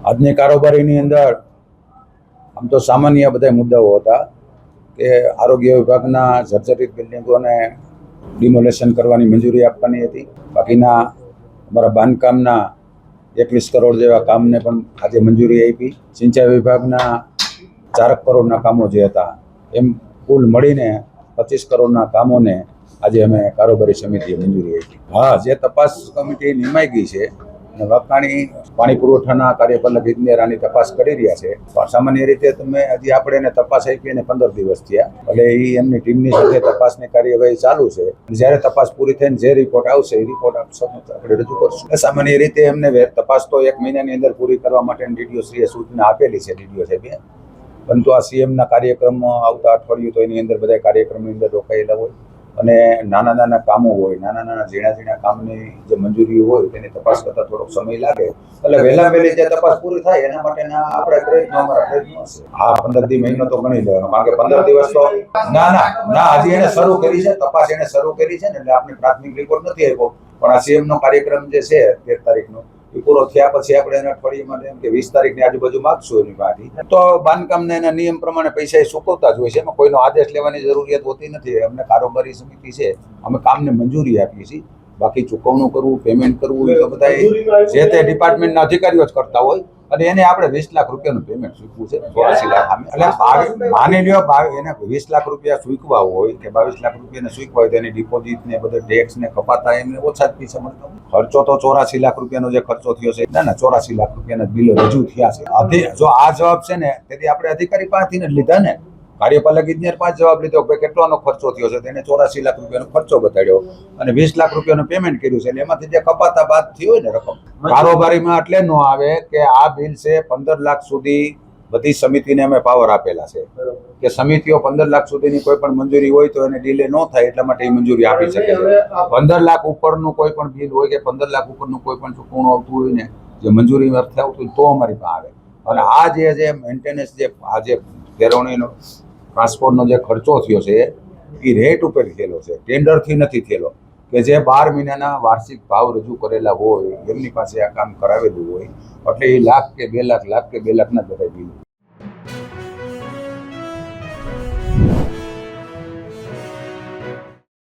આજની કારોબારીની અંદર આમ તો સામાન્ય બધા મુદ્દાઓ હતા કે આરોગ્ય વિભાગના જર્જરિત બિલ્ડિંગોને ડિમોલેશન કરવાની મંજૂરી આપવાની હતી. બાકીના અમારા બાંધકામના 21 કરોડ જેવા કામને પણ આજે મંજૂરી આપી. સિંચાઈ વિભાગના 4 કરોડના કામો જે હતા એમ કુલ મળીને 25 કરોડના કામોને આજે અમે કારોબારી સમિતિએ મંજૂરી આપી. હા, જે તપાસ કમિટી નિમાઈ ગઈ છે અને વાકાણી પાણી પુરવઠાના કાર્યપાલક ઇજનેર આની તપાસ કરી રહ્યા છે. પણ સામાન્ય રીતે હજી આપણે એને તપાસ આપી અને 15 દિવસ થયા, એટલે એ એમની ટીમની સાથે તપાસની કાર્યવાહી ચાલુ છે. જ્યારે તપાસ પૂરી થઈને જે રિપોર્ટ આવશે એ રિપોર્ટ આપણે રજૂ કરશું. સામાન્ય રીતે એમને તપાસ તો 1 મહિનાની અંદર પૂરી કરવા માટે ડીડીઓ શ્રીએ સૂચના આપેલી છે. ડીડીઓ સાહેબે, પરંતુ આ સીએમના કાર્યક્રમો આવતા અઠવાડિયું તો એની અંદર બધા કાર્યક્રમની અંદર રોકાયેલા હોય અને નાના નાના કામો હોય, નાના ઝીણા કામની જે મંજૂરી હોય તેની તપાસ કરતા થોડોક સમય લાગે. એટલે વહેલા વહેલી જે તપાસ પૂરી થાય એના માટેના આપણે પ્રયત્નો હશે. હા, 15 મહિનો તો ગણી લેવાનો, કારણ કે 15 દિવસ તો ના હજી એને શરૂ કરી છે, તપાસ એને શરૂ કરી છે ને, એટલે આપણે પ્રાથમિક રિપોર્ટ નથી આપ્યો. પણ આ સીએમ નો કાર્યક્રમ જે છે 13 તારીખનો એ પૂરો થયા પછી આપણે એને અઠવાડિયામાં એમ કે 20 તારીખની આજુબાજુ માગશું એની પાસેથી. તો બાંધકામને એના નિયમ પ્રમાણે પૈસા એ ચૂકવતા જ હોય છે. એમાં કોઈનો આદેશ લેવાની જરૂરિયાત હોતી નથી. અમને કારોબારી સમિતિ છે, અમે કામને મંજૂરી આપીએ છીએ. બાકી ચૂકવણું કરવું, પેમેન્ટ કરવું એ તો બધા જે તે ડિપાર્ટમેન્ટના અધિકારીઓ જ કરતા હોય અને એને આપણે 20 લાખ રૂપિયાનું પેમેન્ટ ચૂકવું છે. 84 લાખ એટલે માની લ્યો એને 20 લાખ રૂપિયા ચૂકવા હોય કે 22 લાખ રૂપિયાને ચૂકવા હોય તો એની ડિપોઝિટ ને બધા ટેક્સ ને કપાતા એમને ઓછા જ પૈસા મળતા. ખર્ચો તો 84 લાખ રૂપિયાનો જે ખર્ચો થયો છે, ના 84 લાખ રૂપિયાના બિલો રજૂ થયા છે. જો આ જવાબ છે ને તેથી આપણે અધિકારી પાસેથી જ લીધા ને. કાર્યપાલક ઇજનેર પાસે જવાબ લીધો કે કેટલાનો ખર્ચો થયો છે, તેને 84 લાખ રૂપિયાનો ખર્ચો બતાડ્યો અને 20 લાખ રૂપિયાનું પેમેન્ટ કર્યું છે. એટલે એમાંથી જે કપાતા બાદ થઈ હોય ને રકમ કારોબારીમાં એટલે ન આવે કે આ બિલ છે 15 લાખ સુધી. બધી સમિતિને અમે પાવર આપેલા છે કે સમિતિઓ 15 લાખ સુધીની કોઈ પણ મંજૂરી હોય તો એને ડીલે ન થાય એટલા માટે એ મંજૂરી આપી શકે છે. 15 લાખ ઉપરનું કોઈ પણ બિલ હોય કે 15 લાખ ઉપરનું કોઈ પણ ચૂકવણું આવતું હોય ને, જે મંજૂરી અર્થે આવતું હોય તો અમારી પાસે આવે. અને આ જે મેન્ટેનન્સ જે આ જે કેળવણીનો ટ્રાન્સપોર્ટનો જે ખર્ચો થયો છે એ રેટ ઉપર થયેલો છે, ટેન્ડરથી નથી થયેલો. કે જે 12 મહિનાના વાર્ષિક ભાવ રજૂ કરેલા હોય એમની પાસે આ કામ કરાવેલું હોય એટલે એ લાખ કે 2 લાખ ના બધા બિલ